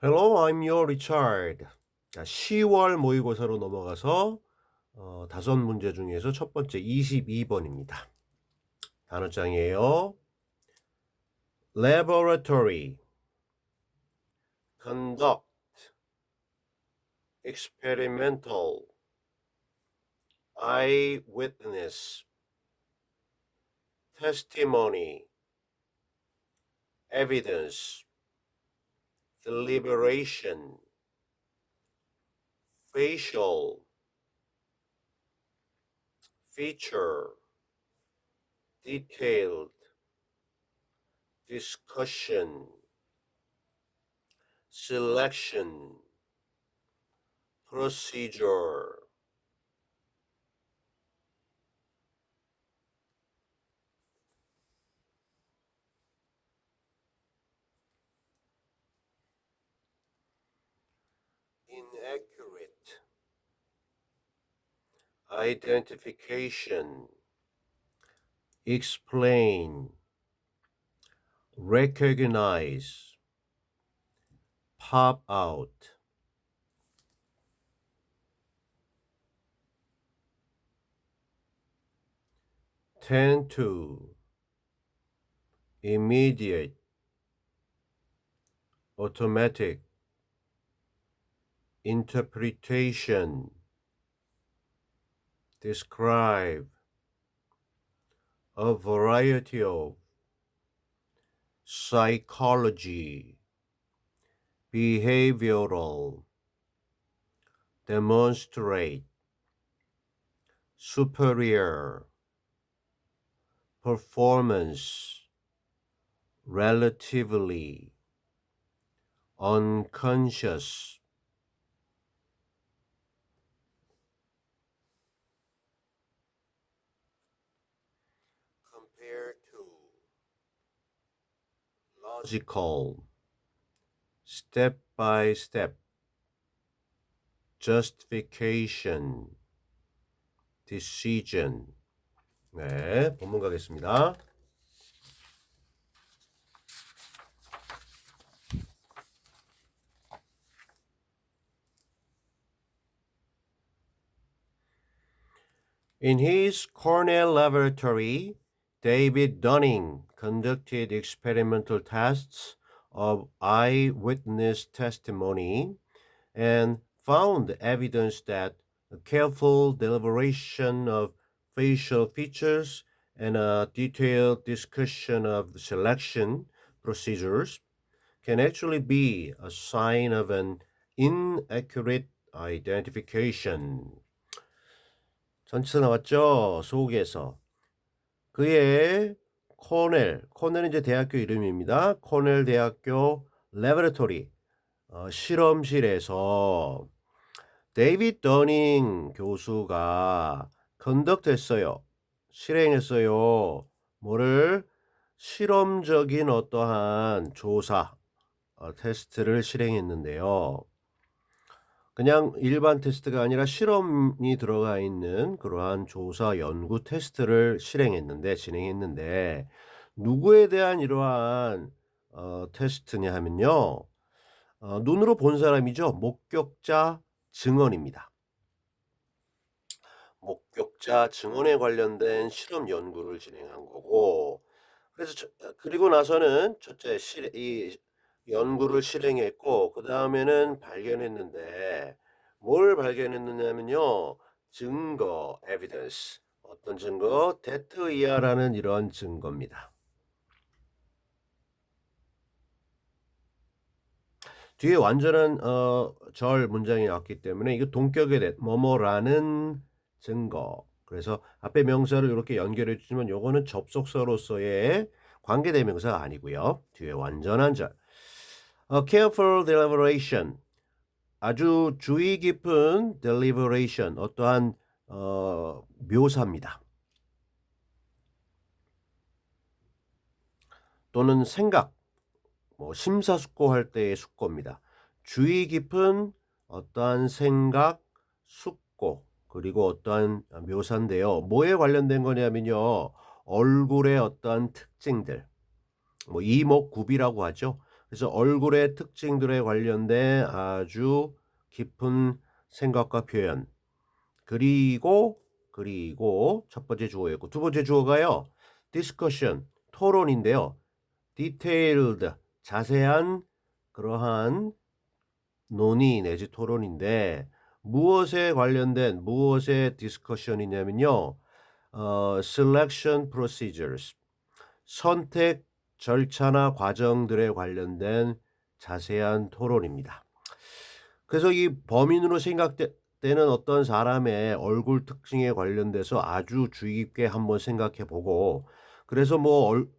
Hello, I'm your Richard. 자, 10월 모의고사로 넘어가서 다섯 문제 중에서 첫 번째 22번입니다. 단어장이에요. Laboratory, conduct, experimental, eyewitness, testimony, evidence, deliberation, facial, feature, detailed, discussion, selection, procedure. Inaccurate, identification, explain, recognize, pop out. Tend to, immediate, automatic, interpretation, describe, a variety of, psychology, behavioral, demonstrate, superior, performance, relatively, unconscious, compare to, logical, step by step, justification, decision. 네, 본문 가겠습니다. In his Cornell laboratory, David Dunning conducted experimental tests of eyewitness testimony and found evidence that a careful deliberation of facial features and a detailed discussion of the selection procedures can actually be a sign of an inaccurate identification. 전치사 나왔죠? 속에서. 그의 코넬은 이제 대학교 이름입니다. 코넬 대학교 레버러토리, 실험실에서 데이비드 더닝 교수가 컨덕트했어요. 실행했어요. 뭐를? 실험적인 어떠한 조사, 테스트를 실행했는데요. 그냥 일반 테스트가 아니라 실험이 들어가 있는 그러한 조사 연구 테스트를 진행했는데 누구에 대한 이러한 테스트냐 하면요. 눈으로 본 사람이죠. 목격자 증언입니다. 목격자 증언에 관련된 실험 연구를 진행한 거고, 그래서 그리고 나서는 첫째 이 연구를 실행했고, 그 다음에는 발견했는데 뭘 발견했느냐면요, 증거, evidence. 어떤 증거? 데트이아라는 이런 증거입니다. 뒤에 완전한 절 문장이 나왔기 때문에 이거 동격의 뭐뭐라는 증거. 그래서 앞에 명사를 이렇게 연결해 주시면 요거는 접속사로서의 관계대명사가 아니고요. 뒤에 완전한 절. Careful deliberation. 아주 주의 깊은 deliberation. 어떠한 묘사입니다. 또는 생각. 심사숙고할 때의 숙고입니다. 주의 깊은 어떠한 생각, 숙고, 그리고 어떠한 묘사인데요. 뭐에 관련된 거냐면요. 얼굴의 어떠한 특징들, 이목구비라고 하죠. 그래서 얼굴의 특징들에 관련된 아주 깊은 생각과 표현. 그리고 첫 번째 주어였고 두 번째 주어가요. discussion 토론인데요. detailed 자세한 그러한 논의 내지 토론인데 무엇에 관련된 무엇의 디스커션이냐면요. selection procedures 선택 절차나 과정들에 관련된 자세한 토론입니다. 그래서 이 범인으로 생각되는 어떤 사람의 얼굴 특징에 관련돼서 아주 주의 깊게 한번 생각해 보고 그래서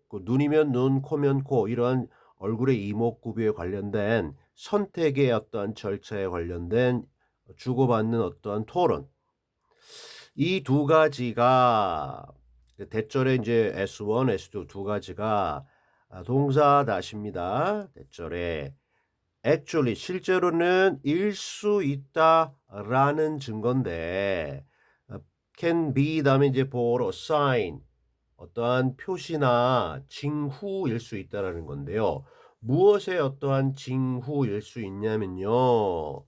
그 눈이면 눈, 코면 코 이러한 얼굴의 이목구비에 관련된 선택의 어떤 절차에 관련된 주고받는 어떠한 토론. 이 두 가지가 대절에 이제 S1, S2 두 가지가 동사다십니다. 대절에 actually 실제로는 일 수 있다라는 증거인데 can be 다음에 이제 for sign 어떠한 표시나 징후일 수 있다라는 건데요. 무엇의 어떠한 징후일 수 있냐면요.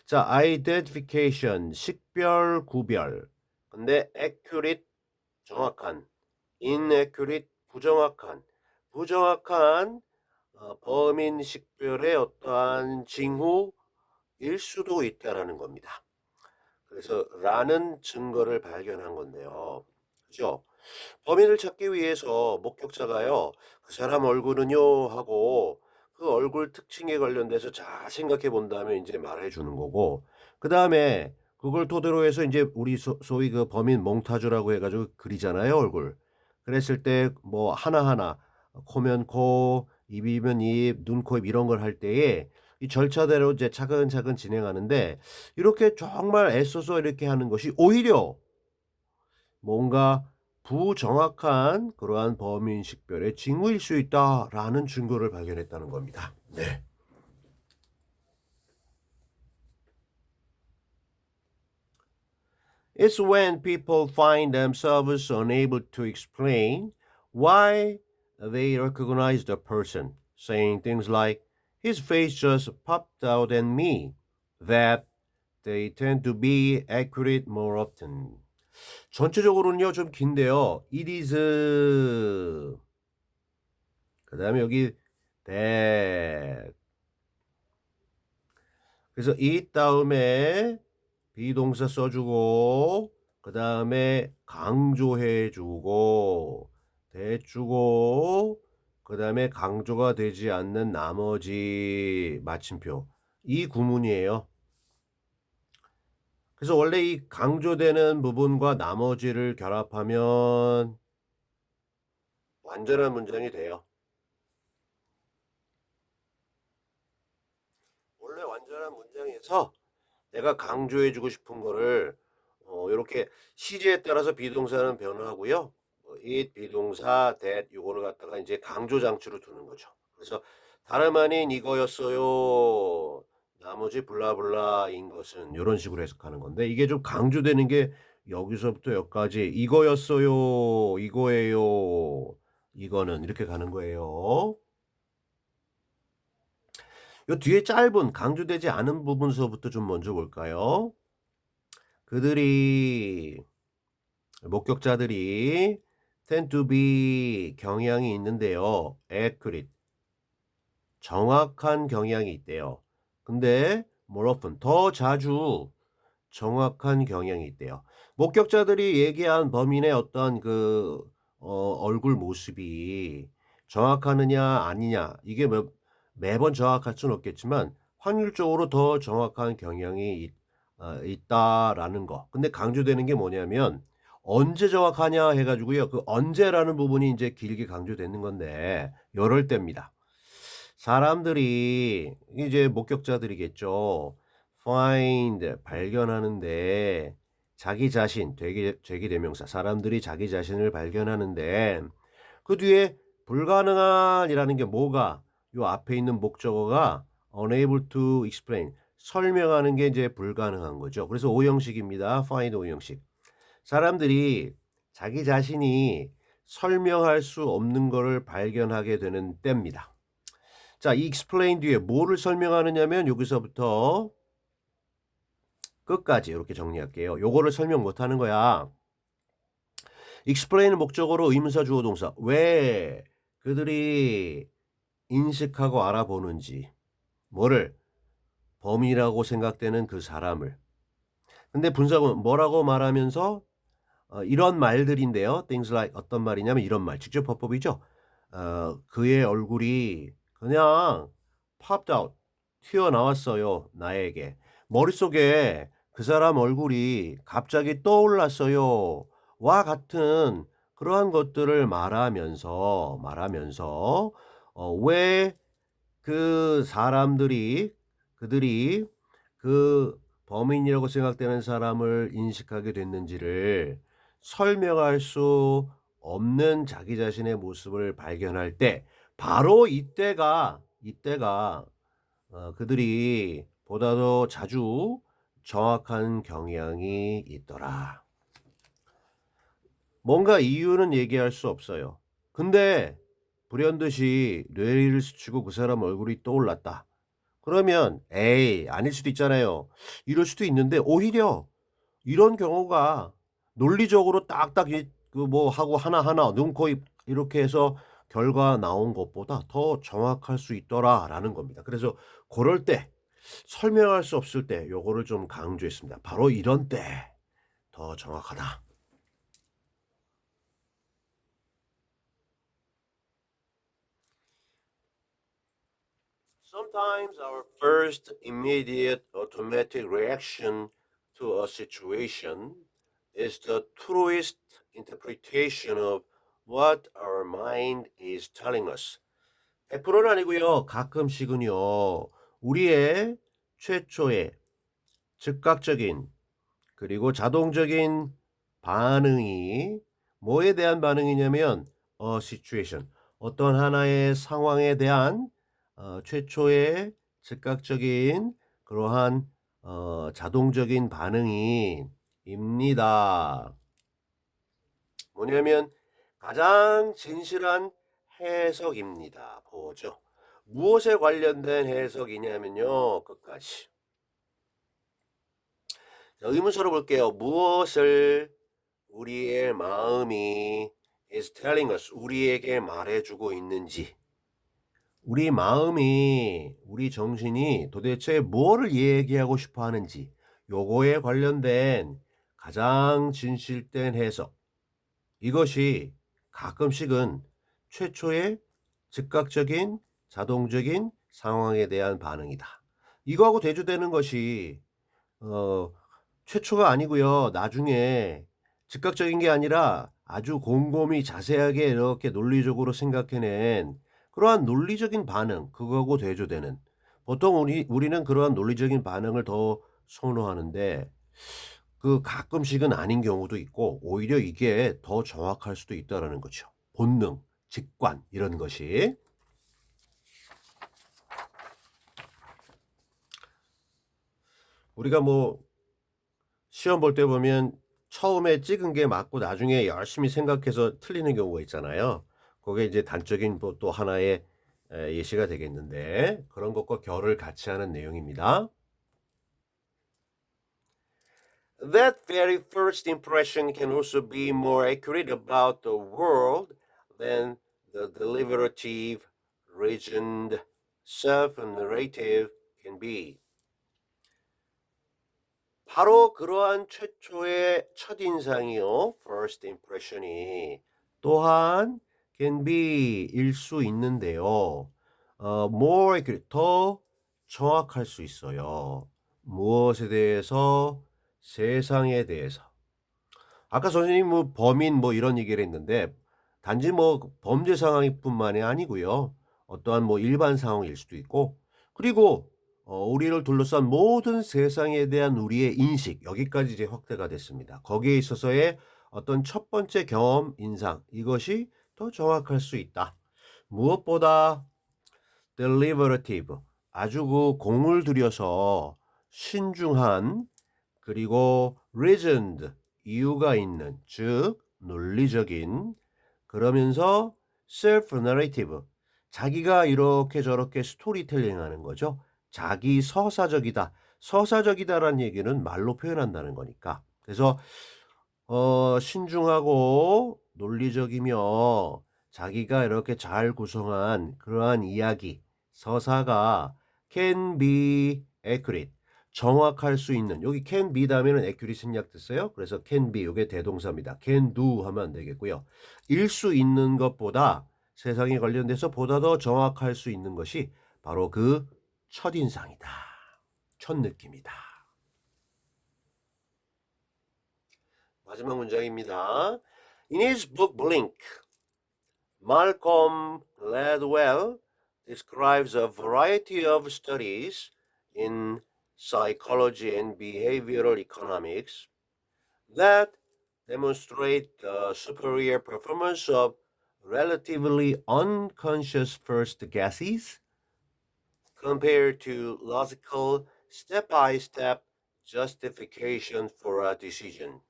자, identification 식별 구별. 근데 accurate 정확한, inaccurate 부정확한 범인 식별의 어떠한 징후일 수도 있다라는 겁니다. 그래서 라는 증거를 발견한 건데요. 그죠? 범인을 찾기 위해서 목격자가요. 그 사람 얼굴은요 하고 그 얼굴 특징에 관련돼서 잘 생각해 본다면 이제 말해 주는 거고 그다음에 그걸 토대로 해서 이제 우리 소위 그 범인 몽타주라고 해 가지고 그리잖아요, 얼굴. 그랬을 때 뭐 하나하나 코면 코, 입이면 입, 눈, 코, 입 이런 걸 할 때에 이 절차대로 이제 차근차근 진행하는데 이렇게 정말 애써서 이렇게 하는 것이 오히려 뭔가 부정확한 그러한 범인 식별의 징후일 수 있다라는 증거를 발견했다는 겁니다. 네. It's when people find themselves unable to explain why they recognize the person, saying things like, his face just popped out at me, that they tend to be accurate more often. 전체적으로는요, 좀 긴데요. It is, 그 다음에 여기 that. 그래서 it 다음에 비동사 써주고 그 다음에 강조해주고 대주고 그 다음에 강조가 되지 않는 나머지 마침표 이 구문이에요. 그래서 원래 이 강조되는 부분과 나머지를 결합하면 완전한 문장이 돼요. 원래 완전한 문장에서 내가 강조해주고 싶은 거를 요렇게 시제에 따라서 비동사는 변화하고요. it 비동사 that 요거를 갖다가 이제 강조 장치로 두는 거죠. 그래서 다름 아닌 이거였어요. 나머지 블라블라인 것은 요런 식으로 해석하는 건데 이게 좀 강조되는 게 여기서부터 여기까지 이거였어요. 이거예요. 이거는 이렇게 가는 거예요. 요 뒤에 짧은 강조되지 않은 부분서부터 좀 먼저 볼까요? 그들이 목격자들이 tend to be 경향이 있는데요. accurate 정확한 경향이 있대요. 근데 more often 더 자주 정확한 경향이 있대요. 목격자들이 얘기한 범인의 어떤 얼굴 모습이 정확하느냐 아니냐 이게 매번 정확할 수는 없겠지만 확률적으로 더 정확한 경향이 있다라는 거. 근데 강조되는 게 뭐냐면 언제 정확하냐 해 가지고요. 그 언제라는 부분이 인제 길게 강조되는 건데 요럴 때입니다. 사람들이 이제 목격자들이겠죠. find 발견하는데 자기 자신 되기대명사 사람들이 자기 자신을 발견하는데 그 뒤에 불가능한이라는 게 뭐가 요 앞에 있는 목적어가 unable to explain 설명하는 게 이제 불가능한 거죠. 그래서 오형식입니다. find 오형식. 사람들이 자기 자신이 설명할 수 없는 거를 발견하게 되는 때입니다. 자, 이 explain 뒤에 뭐를 설명하느냐면 여기서부터 끝까지 이렇게 정리할게요. 요거를 설명 못 하는 거야. explain은 목적어로 의문사 주어 동사. 왜 그들이 인식하고 알아보는지. 뭐를? 범인이라고 생각되는 그 사람을. 근데 분사구문 뭐라고 말하면서 이런 말들인데요. things like 어떤 말이냐면 이런 말. 직접법법이죠. 그의 얼굴이 그냥 popped out 튀어나왔어요. 나에게. 머릿속에 그 사람 얼굴이 갑자기 떠올랐어요. 와 같은 그러한 것들을 말하면서 왜 그 사람들이 그들이 그 범인이라고 생각되는 사람을 인식하게 됐는지를 설명할 수 없는 자기 자신의 모습을 발견할 때 바로 이때가 그들이 보다도 자주 정확한 경향이 있더라. 뭔가 이유는 얘기할 수 없어요. 근데 불현듯이 뇌리를 스치고 그 사람 얼굴이 떠올랐다. 그러면 에이 아닐 수도 있잖아요. 이럴 수도 있는데 오히려 이런 경우가 논리적으로 딱딱 그 뭐 하고 하나하나 눈, 코, 입 이렇게 해서 결과 나온 것보다 더 정확할 수 있더라라는 겁니다. 그래서 고럴 때 설명할 수 없을 때 요거를 좀 강조했습니다. 바로 이런 때 더 정확하다. Sometimes our first immediate automatic reaction to a situation is the truest interpretation of what our mind is telling us. 100%는 아니고요. 가끔씩은요. 우리의 최초의 즉각적인 그리고 자동적인 반응이 뭐에 대한 반응이냐면 situation 어떤 하나의 상황에 대한 최초의 즉각적인 그러한 자동적인 반응이 입니다. 뭐냐면 가장 진실한 해석입니다. 보죠. 무엇에 관련된 해석이냐면요. 끝까지. 자, 의문사로 볼게요. 무엇을 우리의 마음이 is telling us 우리에게 말해주고 있는지 우리 마음이 우리 정신이 도대체 뭐를 얘기하고 싶어 하는지 요거에 관련된 가장 진실된 해석 이것이 가끔씩은 최초의 즉각적인 자동적인 상황에 대한 반응이다. 이거하고 대조되는 것이 어 최초가 아니고요. 나중에 즉각적인 게 아니라 아주 곰곰이 자세하게 이렇게 논리적으로 생각해낸 그러한 논리적인 반응 그거하고 대조되는 보통 우리는 그러한 논리적인 반응을 더 선호하는데 그 가끔씩은 아닌 경우도 있고 오히려 이게 더 정확할 수도 있다라는 거죠. 본능, 직관 이런 것이. 우리가 뭐 시험 볼 때 보면 처음에 찍은 게 맞고 나중에 열심히 생각해서 틀리는 경우가 있잖아요. 그게 이제 단적인 뭐 또 하나의 예시가 되겠는데 그런 것과 결을 같이 하는 내용입니다. That very first impression can also be more accurate about the world than the deliberative, reasoned self-narrative can be. 바로 그러한 최초의 첫인상이요. first impression이 또한 can be일 수 있는데요. more accurate, 더 정확할 수 있어요. 무엇에 대해서? 세상에 대해서. 아까 선생님 뭐 범인 뭐 이런 얘기를 했는데 단지 뭐 범죄 상황뿐만이 아니고요. 어떠한 뭐 일반 상황일 수도 있고 그리고 우리를 둘러싼 모든 세상에 대한 우리의 인식 여기까지 이제 확대가 됐습니다. 거기에 있어서의 어떤 첫 번째 경험, 인상 이것이 더 정확할 수 있다. 무엇보다 deliberative 아주 그 공을 들여서 신중한 그리고 reasoned 이유가 있는 즉 논리적인 그러면서 self narrative 자기가 이렇게 저렇게 스토리텔링 하는 거죠. 자기 서사적이다. 서사적이다라는 얘기는 말로 표현한다는 거니까. 그래서 신중하고 논리적이며 자기가 이렇게 잘 구성한 그러한 이야기, 서사가 can be accurate. 정확할 수 있는. 여기 can be 다음에는 accurate 생략 됐어요. 그래서 can be 요게 대동사입니다. can do 하면 안 되겠고요. 일 수 있는 것보다 세상에 관련돼서 보다 더 정확할 수 있는 것이 바로 그 첫인상이다. 첫 느낌이다. 마지막 문장입니다. In his book Blink, Malcolm Gladwell describes a variety of studies in psychology and behavioral economics that demonstrate the superior performance of relatively unconscious first guesses compared to logical step-by-step justification for a decision.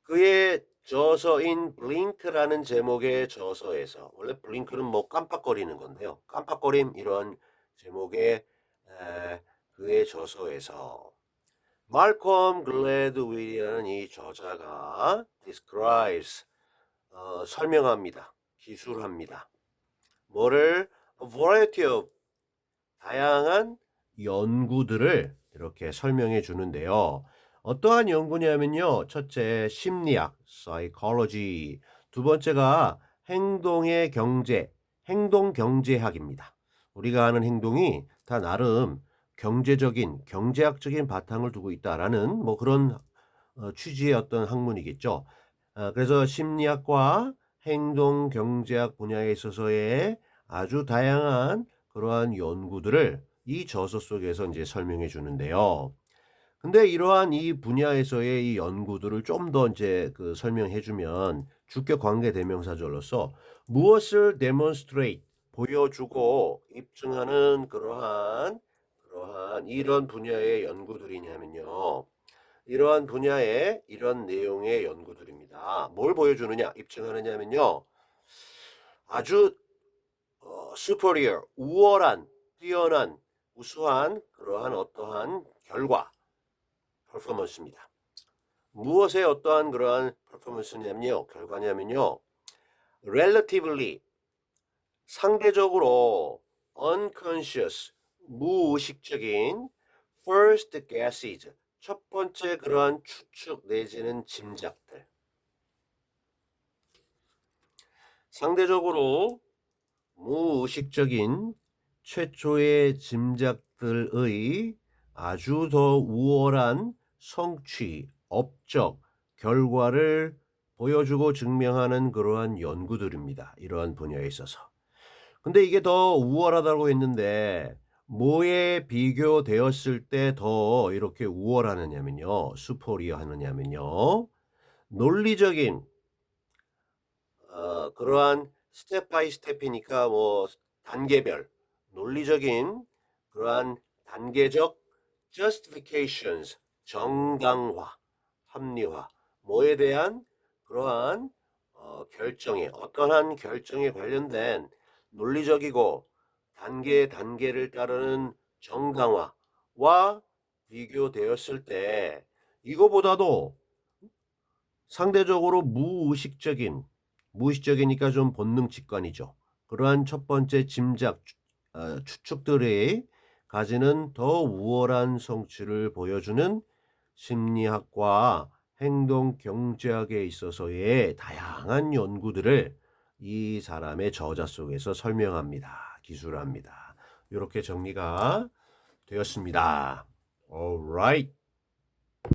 그의 저서인 블링크라는 제목의 저서에서 원래 블링크는 뭐 깜빡거리는 건데요. 깜빡거림 이런 제목의 그의 저서에서 말콤 글래드윌이라는 이 저자가 describes 설명합니다. 기술합니다. 뭐를 a variety of 다양한 연구들을 이렇게 설명해 주는데요. 어떠한 연구냐면요. 첫째, 심리학, psychology. 두 번째가 행동의 경제, 행동경제학입니다. 우리가 하는 행동이 다 나름 경제적인, 경제학적인 바탕을 두고 있다라는 뭐 그런 취지의 어떤 학문이겠죠. 그래서 심리학과 행동경제학 분야에 있어서의 아주 다양한 그러한 연구들을 이 저서 속에서 이제 설명해 주는데요. 근데 이러한 이 분야에서의 이 연구들을 좀 더 이제 그 설명해 주면 주격 관계 대명사절로서 무엇을 demonstrate 보여주고 입증하는 그러한 이런 분야의 연구들이냐면요. 이러한 분야의 이런 내용의 연구들입니다. 뭘 보여주느냐, 입증하느냐면요. 아주 superior, 우월한, 뛰어난, 우수한 그러한 어떠한 결과, 퍼포먼스입니다. 무엇의 어떠한 그러한 퍼포먼스냐면요, 결과냐면요, relatively, 상대적으로 unconscious, 무의식적인 first guesses, 첫 번째 그러한 추측 내지는 짐작들. 상대적으로 무의식적인 최초의 짐작들의 아주 더 우월한 성취, 업적, 결과를 보여주고 증명하는 그러한 연구들입니다. 이러한 분야에 있어서. 근데 이게 더 우월하다고 했는데 뭐에 비교되었을 때 더 이렇게 우월하느냐면요. 수포리어 하느냐면요. 논리적인 그러한 스텝 바이 스텝이니까 뭐 단계별 논리적인 그러한 단계적 justifications 정당화, 합리화 뭐에 대한 그러한 결정에 어떠한 결정에 관련된 논리적이고 단계를 따르는 정당화와 비교되었을 때 이거보다도 상대적으로 무의식적이니까 좀 본능 직관이죠. 그러한 첫 번째 짐작, 추측들이 가지는 더 우월한 성취를 보여주는 심리학과 행동 경제학에 있어서의 다양한 연구들을 이 사람의 저자 속에서 설명합니다. 기술합니다. 이렇게 정리가 되었습니다. Alright.